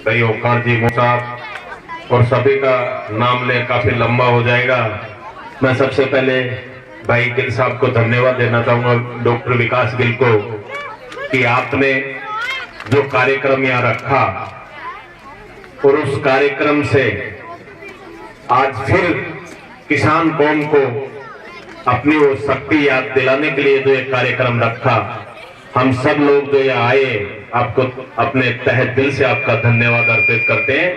भाई ओंकार जी साहब और सभी का नाम ले काफी लंबा हो जाएगा। मैं सबसे पहले भाई गिल साहब को धन्यवाद देना चाहूंगा, डॉक्टर विकास गिल को, कि आपने जो कार्यक्रम यहाँ रखा और उस कार्यक्रम से आज फिर किसान कौम को अपनी वो शक्ति याद दिलाने के लिए जो एक कार्यक्रम रखा, हम सब लोग जो यहाँ आए आपको अपने तहे दिल से आपका धन्यवाद अर्पित करते हैं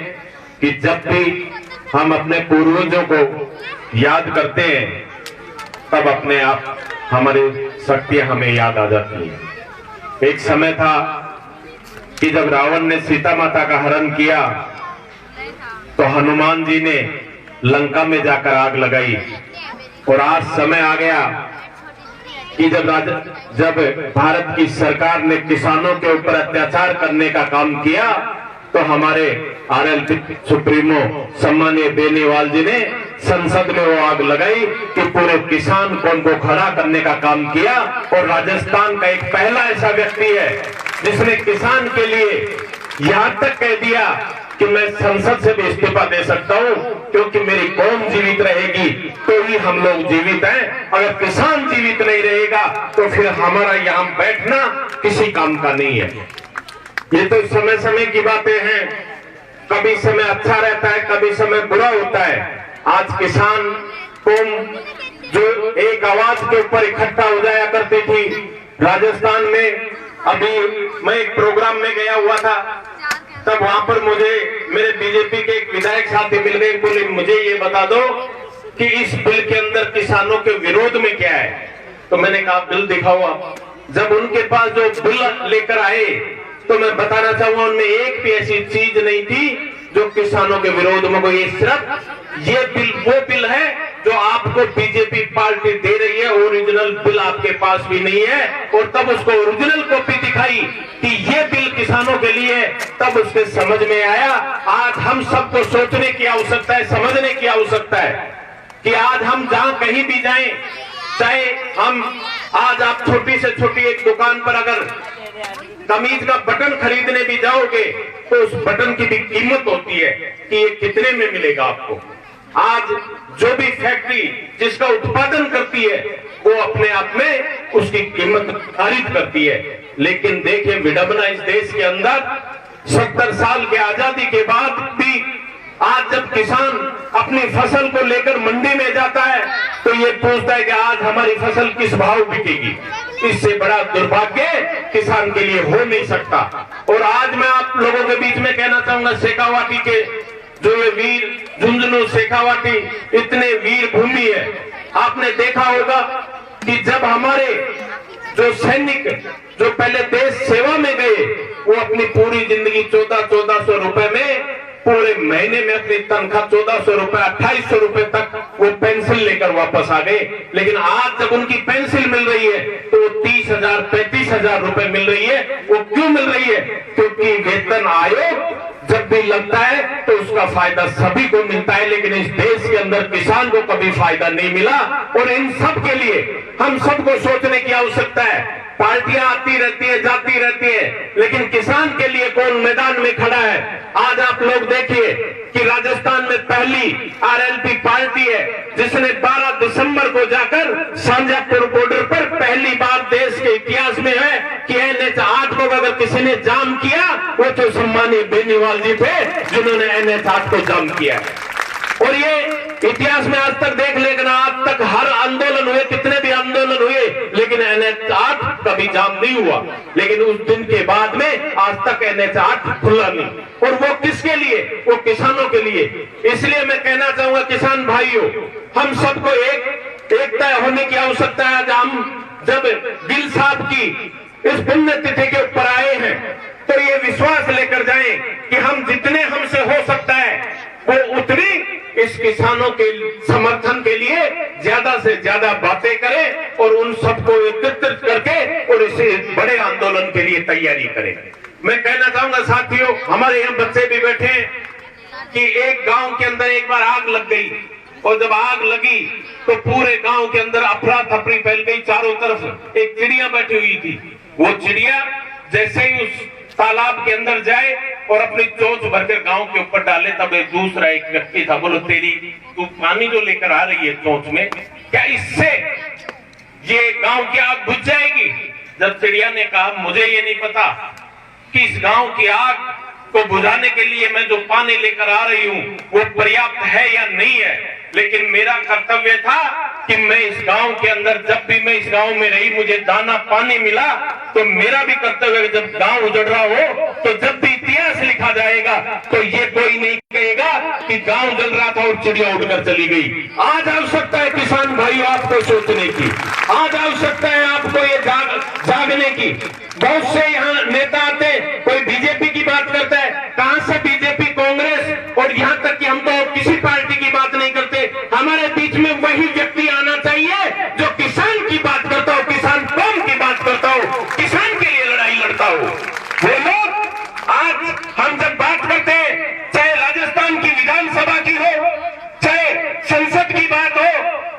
कि जब भी हम अपने पूर्वजों को याद करते हैं तब अपने आप हमारी शक्तियां हमें याद आ जाती हैं। एक समय था कि जब रावण ने सीता माता का हरण किया तो हनुमान जी ने लंका में जाकर आग लगाई, और आज समय आ गया कि जब भारत की सरकार ने किसानों के ऊपर अत्याचार करने का काम किया तो हमारे आरएलपी सुप्रीमो सम्मानीय बेनीवाल जी ने संसद में वो आग लगाई कि पूरे किसान कौम को खड़ा करने का काम किया। और राजस्थान का एक पहला ऐसा व्यक्ति है जिसने किसान के लिए यहां तक कह दिया कि मैं संसद से भी इस्तीफा दे सकता हूं, क्योंकि मेरी कौम जीवित रहेगी तो ही हम लोग जीवित हैं। अगर किसान जीवित नहीं रहेगा तो फिर हमारा यहां बैठना किसी काम का नहीं है। ये तो समय समय की बातें हैं, कभी समय अच्छा रहता है, कभी समय बुरा होता है। आज किसान कौम जो एक आवाज के ऊपर इकट्ठा हो जाया करती थी राजस्थान में, अभी मैं एक प्रोग्राम में गया हुआ था, तब वहां पर मुझे मेरे बीजेपी के एक विधायक साथी मिल गए, बोले मुझे ये बता दो कि इस बिल के अंदर किसानों के विरोध में क्या है। तो मैंने कहा बिल दिखाओ आप। जब उनके पास जो बिल लेकर आए तो मैं बताना चाहूंगा उनमें एक भी ऐसी चीज नहीं थी जो किसानों के विरोध में। ये सिर्फ ये बिल वो बिल है जो आपको बीजेपी पार्टी दे रही है, ओरिजिनल बिल आपके पास भी नहीं है। और तब उसको ओरिजिनल कॉपी दिखाई कि ये बिल किसानों के लिए है, तब उसके समझ में आया। आज हम सबको सोचने की आवश्यकता है, समझने की आवश्यकता है कि आज हम जहां कहीं भी जाएं, चाहे हम आज आप छोटी से छोटी एक दुकान पर अगर कमीज का बटन खरीदने भी जाओगे तो उस बटन की भी कीमत होती है कि ये कितने में मिलेगा आपको। आज जो भी फैक्ट्री जिसका उत्पादन करती है वो अपने आप में उसकी कीमत निर्धारित करती है। लेकिन देखिए विडंबना इस देश के अंदर 70 साल के आजादी के बाद भी आज जब किसान अपनी फसल को लेकर मंडी में जाता है तो ये पूछता है कि आज हमारी फसल किस भाव बिकेगी। इससे बड़ा दुर्भाग्य किसान के लिए हो नहीं सकता। और आज मैं आप लोगों के बीच में कहना चाहूंगा, शेखावाटी के जो ये वीर झुंझुनू शेखावाटी इतने वीर भूमि है। आपने देखा होगा कि जब हमारे जो सैनिक जो पहले देश सेवा में गए वो अपनी पूरी जिंदगी 1400 रुपए में पूरे महीने में अपनी तनख्वाह 1400 रुपए 2800 रुपए तक वो पेंसिल लेकर वापस आ गए। लेकिन आज जब उनकी पेंसिल मिल रही है तो 30,000 35,000 रुपए मिल रही है। वो क्यों मिल रही है? क्योंकि वेतन आयोग जब भी लगता है तो उसका फायदा सभी को मिलता है, लेकिन इस देश के अंदर किसान को कभी फायदा नहीं मिला। और इन सब के लिए हम सबको सोचने की आवश्यकता है। पार्टियां आती रहती है, जाती रहती है, लेकिन किसान के लिए कौन मैदान में खड़ा है? आज आप लोग देखिए कि राजस्थान में पहली आरएलपी पार्टी है जिसने 12 दिसंबर को जाकर शाहजहांपुर बॉर्डर पर पहली बार देश के इतिहास में है कि NH8 को अगर किसी ने जाम किया वो तो सम्मानीय बेनीवाल जी थे जिन्होंने NH8 को जाम किया। और ये इतिहास में आज तक देख लेकिन आज तक हर आंदोलन हुए, कितने भी आंदोलन हुए, लेकिन NH8 कभी जाम नहीं हुआ। लेकिन उस दिन के बाद में आज तक NH8 खुला नहीं। और वो किसके लिए? वो किसानों के लिए। इसलिए मैं कहना चाहूंगा किसान भाइयों, हम सबको एकता होने की आवश्यकता है। हम जब गिल साहब की इस पुण्य तिथि के ऊपर आए हैं तो ये विश्वास लेकर जाएं कि हम जितने हमसे हो सकता है वो उतनी इस किसानों के समर्थन के लिए ज्यादा से ज्यादा बातें करें और उन सबको एकत्रित करके और इसे बड़े आंदोलन के लिए तैयारी करें। मैं कहना चाहूंगा साथियों, हमारे यहाँ बच्चे भी बैठे हैं कि एक गांव के अंदर एक बार आग लग गई और जब आग लगी तो पूरे गांव के अंदर अफरा तफरी फैल गई। चारों तरफ एक चिड़िया बैठी हुई थी। वो चिड़िया जैसे ही उस तालाब के अंदर जाए और अपनी चोंच भरकर गांव के ऊपर डाले। तब एक दूसरा एक व्यक्ति था, बोलो तेरी तू पानी जो लेकर आ रही है चोंच में, क्या इससे ये गांव की आग बुझ जाएगी? जब चिड़िया ने कहा मुझे ये नहीं पता कि इस गांव की आग को बुझाने के लिए मैं जो पानी लेकर आ रही हूं वो पर्याप्त है या नहीं है, लेकिन मेरा कर्तव्य था कि मैं इस गांव के अंदर, जब भी मैं इस गांव में रही, मुझे दाना पानी मिला, तो मेरा भी कर्तव्य है जब गांव उजड़ रहा हो तो जब भी इतिहास लिखा जाएगा तो ये कोई नहीं कहेगा कि गांव जल रहा था और चिड़िया उड़कर चली गई। आज आवश्यकता है किसान भाइयों आपको सोचने की, आज आवश्यकता है आपको ये जागने की। बहुत से यहाँ नेता आते, कोई बीजेपी की बात करता है, कहां से बीजेपी, कांग्रेस, और यहाँ तक कि हम तो किसी पार्टी की बात नहीं करते। हमारे बीच में वही व्यक्ति आना चाहिए जो किसान की बात करता हो, किसान कौम की बात करता हो, किसान के लिए लड़ाई लड़ता हो। वो लोग आज हम जब बात करते हैं, चाहे राजस्थान की विधानसभा की हो, चाहे संसद की बात हो,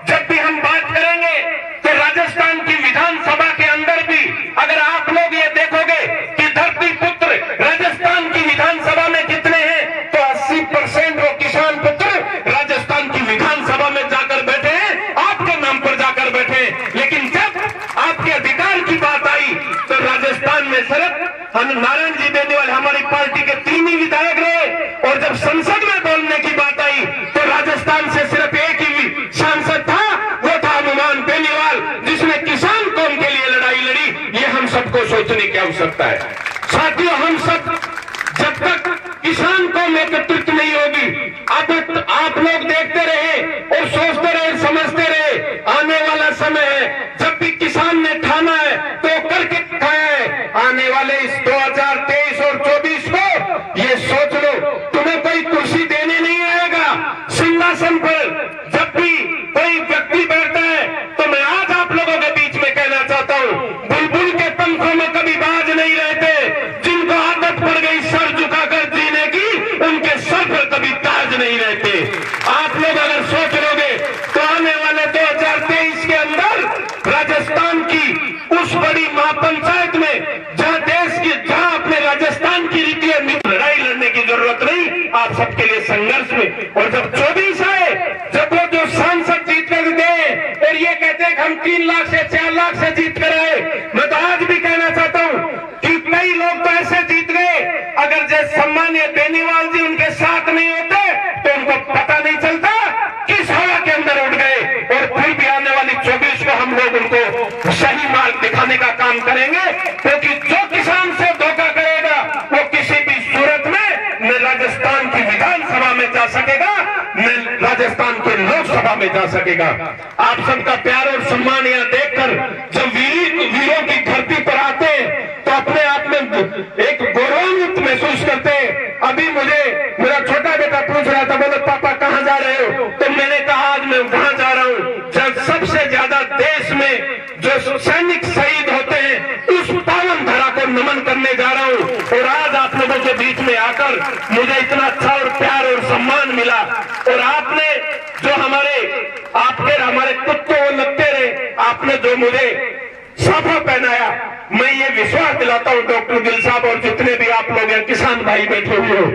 जब भी हम बात करेंगे तो राजस्थान की विधानसभा के अंदर भी अगर आप लोग ये देखोगे कि धरती पुत्र राजस्थान की विधानसभा में कितने हैं, तो 80% वो किसान पुत्र राजस्थान की विधानसभा में जाकर बैठे हैं, आपके नाम पर जाकर बैठे हैं। लेकिन जब आपके अधिकार की बात आई तो राजस्थान में सिर्फ नारायण जी बेनीवाल हमारी पार्टी के 3 ही विधायक रहे, और जब संसद में बोलने की बात आई तो राजस्थान से सिर्फ एक ही सांसद था, वो था हनुमान बेनीवाल, जिसने किसान कौम के लिए लड़ाई लड़ी। ये हम सबको सोचने की आवश्यकता है साथियों। हम सब जब तक किसान कौम एकत्रित नहीं होगी, अब आप लोग देखते रहे और सोचते रहे, समझते रहे, आने वाला समय है जब भी किसान ने ठाना है तो करके खाया है। आने वाले इस 2023 और 24 को ये सोच लो, तुम्हें कोई कुर्सी देने नहीं आएगा सिंहासन पर। जब भी कोई व्यक्ति बैठता है तो मैं आज आप लोगों के बीच में कहना चाहता हूं, बुलबुल के पंखों में कभी बाज नहीं रहते। जिनको आदत पड़ गई सर झुकाकर जीने की, उनके सर पर कभी ताज नहीं रहते। आप लोग अगर सोच लोगे तो आने वाले 2023 के अंदर राजस्थान की उस बड़ी महापंचायत में, जहां अपने राजस्थान की रीति और नीति लड़ाई लड़ने की जरूरत नहीं, आप सबके लिए संघर्ष में। और जब 24 आए, जब वो जो सांसद जीत कर गए और ये कहते हैं कि हम 3 लाख से 4 लाख से जीत कर आए, मैं तो आज भी कहना चाहता हूं कि कई लोग तो ऐसे जीत गए, अगर जैसे सम्मानीय बेनीवाल जी उनके साथ नहीं होते तो उनको पता नहीं चलता किस हवा के अंदर उड़ गए। और फिर भी आने वाली 24 को हम लोग उनको सही मार्ग दिखाने का काम करेंगे, क्योंकि जो किसान से धोखा करेगा वो किसी भी सूरत में न राजस्थान की विधानसभा में जा सकेगा, न राजस्थान के लोकसभा में जा सकेगा। आप सबका प्यार और सम्मान यहाँ देखकर जब वीरों की धरती पर आते तो अपने आप में एक गौरवान्वित महसूस करते। अभी मुझे मेरा छोटा बेटा पूछ रहा था, बोले पापा कहाँ जा रहे हो? तो मैंने कहा आज मैं वहां जा रहा हूँ जब सबसे ज्यादा देश में जो सैनिक शहीद होते हैं उस पावन धरा को नमन करने जा रहा हूँ। और आज आप लोगों के बीच में आकर मुझे इतना अच्छा और प्यार और सम्मान मिला, और आपने जो हमारे कुत्तों लगते रहे, आपने जो मुझे साफा पहनाया, मैं ये विश्वास दिलाता हूं डॉक्टर गिल साहब और जितने भी आप लोग हैं किसान भाई बैठे हुए हो,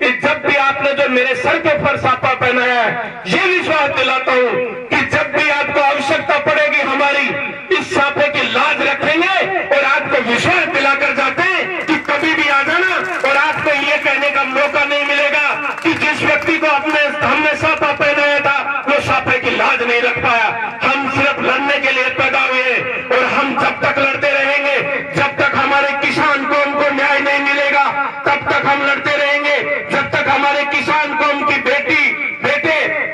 कि जब भी आपने जो मेरे सर के ऊपर साफा पहनाया है, ये विश्वास दिलाता हूं कि जब भी आपको आवश्यकता पड़ेगी हमारी, इस साफे की लाज रखेंगे। और आपको विश्वास दिलाकर जाते हैं कि कभी भी आ जाना, और आपको ये कहने का मौका नहीं मिलेगा कि जिस व्यक्ति को हमने साफा पहनाया था वो साफे की लाज नहीं रख पाया। हम सिर्फ लड़ने के लिए पैदा हुए, और हम जब तक लड़ते रहेंगे, जब तक हमारे किसान कौम को न्याय नहीं मिलेगा तब तक हम लड़ते रहेंगे। जब तक हमारे किसान कौम की बेटे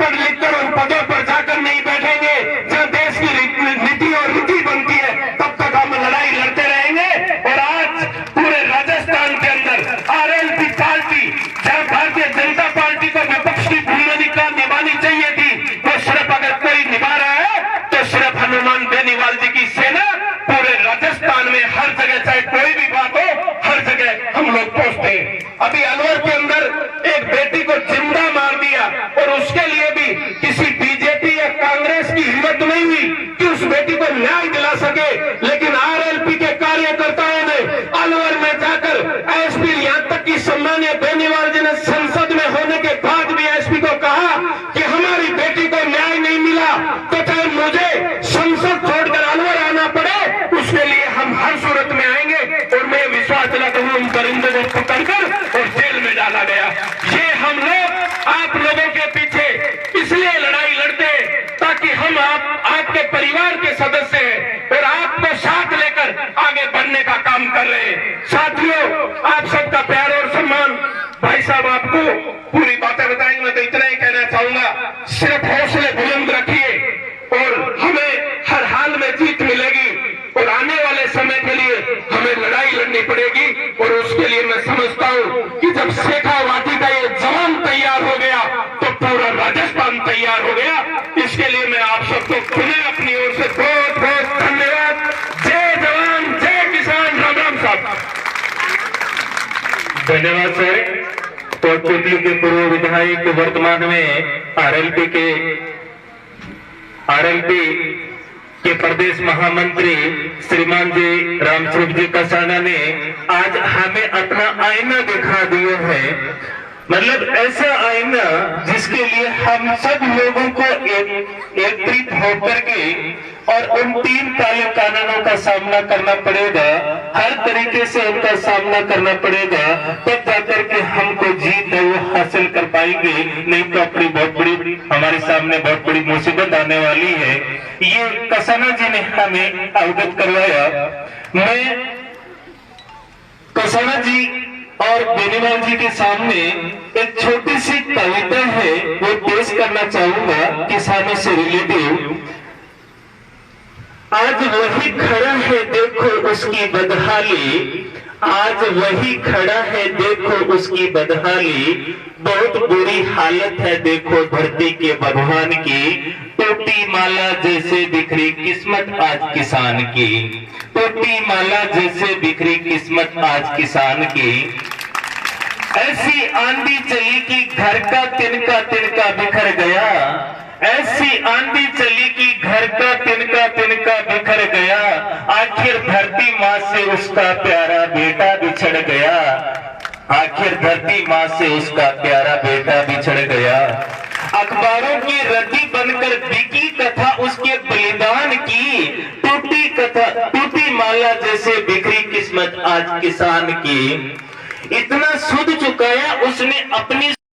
पढ़ लिख कर उन पदों पर जाकर नहीं बैठेंगे जहां देश की नीति और रीति बनती है, पकड़कर और जेल में डाला गया। ये हम लोग आप लोगों के पीछे इसलिए लड़ाई लड़ते ताकि हम आपके परिवार के सदस्य हैं और आपको साथ लेकर आगे बढ़ने का काम कर रहे हैं। साथियों, आप सबका प्यार और सम्मान। भाई साहब आपको पूरी बातें बताएंगे, मैं तो इतना ही कहना चाहूंगा, सिर्फ हौसले बुलंद रखिए और हमें हर हाल में जीत मिलेगी और आने वाले समय के लिए हमें लड़ाई लड़नी पड़ेगी। और उसके लिए मैं समझता हूं कि जब शेखावाटी का ये जवान तैयार हो गया तो पूरा राजस्थान तैयार हो गया। इसके लिए मैं आप सबको पुनः अपनी ओर से बहुत बहुत धन्यवाद। जय जवान, जय किसान। राम राम साहब। धन्यवाद सर। कोटपुतली के पूर्व विधायक वर्तमान में आरएलपी के प्रदेश महामंत्री श्रीमान जी रामस्वरूप जी कसाना ने आज हमें अपना आईना दिखा दिया है। मतलब ऐसा आईना जिसके लिए हम सब लोगों को एकत्रित होकर के और उन 3 काले कानूनों का सामना करना पड़ेगा, हर तरीके से उनका सामना करना पड़ेगा, तब जाकर के हमको जीत है वो हासिल कर पाएंगे। नहीं तो अपनी हमारे सामने बहुत बड़ी मुसीबत आने वाली है। ये कसाना जी ने हमें अवगत करवाया। मैं कसाना जी और बेनीवाल जी के सामने एक छोटी सी कविता है वो पेश करना चाहूंगा किसानों से रिलेटिव। आज वही खड़ा है देखो उसकी बदहाली, आज वही खड़ा है देखो उसकी बदहाली, बहुत बुरी हालत है देखो धरती के भगवान की, टूटी माला जैसे बिखरी किस्मत आज किसान की, टूटी माला जैसे बिखरी किस्मत आज किसान की। ऐसी आंधी चली कि घर का तिनका तिनका बिखर गया, ऐसी आंधी चली कि घर का तिनका तिनका बिखर गया, आखिर धरती माँ से उसका प्यारा बेटा बिछड़ गया, आखिर धरती माँ से उसका प्यारा बेटा बिछड़ गया। अखबारों की रद्दी बनकर बिकी कथा उसके बलिदान की, टूटी कथा टूटी माला जैसे बिखरी किस्मत आज किसान की। इतना सुध चुकाया उसने अपनी